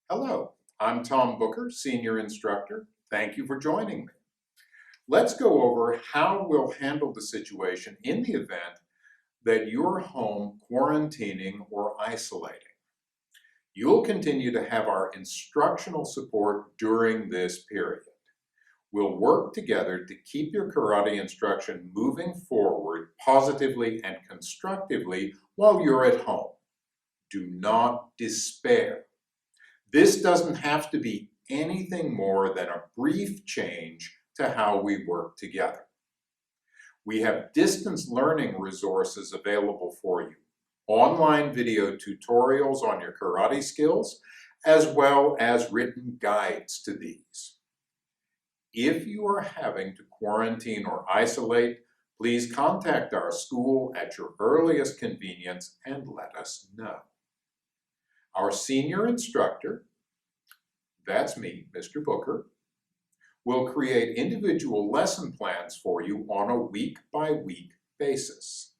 Hello, I'm Tom Booker, Senior Instructor. Thank you for joining me. Let's go over how we'll handle the situation in the event that you're home quarantining or isolating. You'll continue to have our instructional support during this period. We'll work together to keep your karate instruction moving forward positively and constructively while you're at home. Do not despair. This doesn't have to be anything more than a brief change to how we work together. We have distance learning resources available for you, online video tutorials on your karate skills, as well as written guides to these. If you are having to quarantine or isolate, please contact our school at your earliest convenience and let us know. Our senior instructor, that's me, Mr. Booker, will create individual lesson plans for you on a week-by-week basis.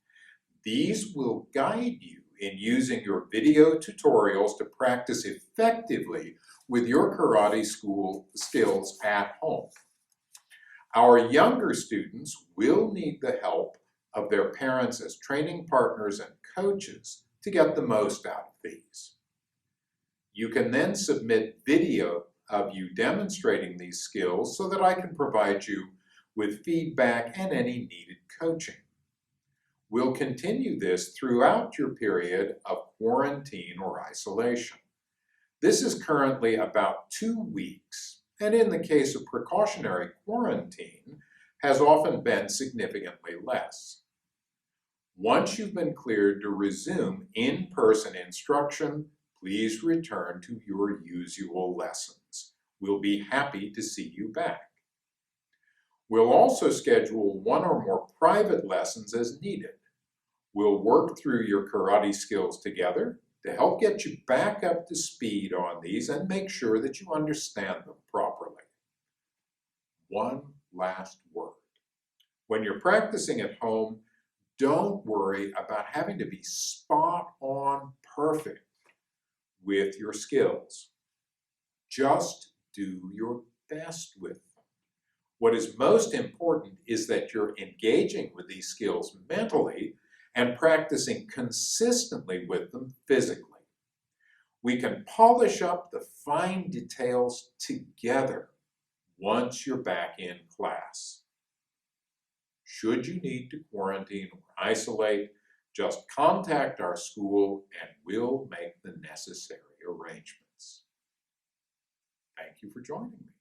These will guide you in using your video tutorials to practice effectively with your karate school skills at home. Our younger students will need the help of their parents as training partners and coaches to get the most out of these. You can then submit video of you demonstrating these skills so that I can provide you with feedback and any needed coaching. We'll continue this throughout your period of quarantine or isolation. This is currently about 2 weeks, and in the case of precautionary quarantine, has often been significantly less. Once you've been cleared to resume in-person instruction, please return to your usual lessons. We'll be happy to see you back. We'll also schedule 1 or more private lessons as needed. We'll work through your karate skills together to help get you back up to speed on these and make sure that you understand them properly. One last word. When you're practicing at home, don't worry about having to be spot on perfect with your skills. Just do your best with them. What is most important is that you're engaging with these skills mentally and practicing consistently with them physically. We can polish up the fine details together once you're back in class. Should you need to quarantine or isolate, just contact our school and we'll make the necessary arrangements. Thank you for joining me.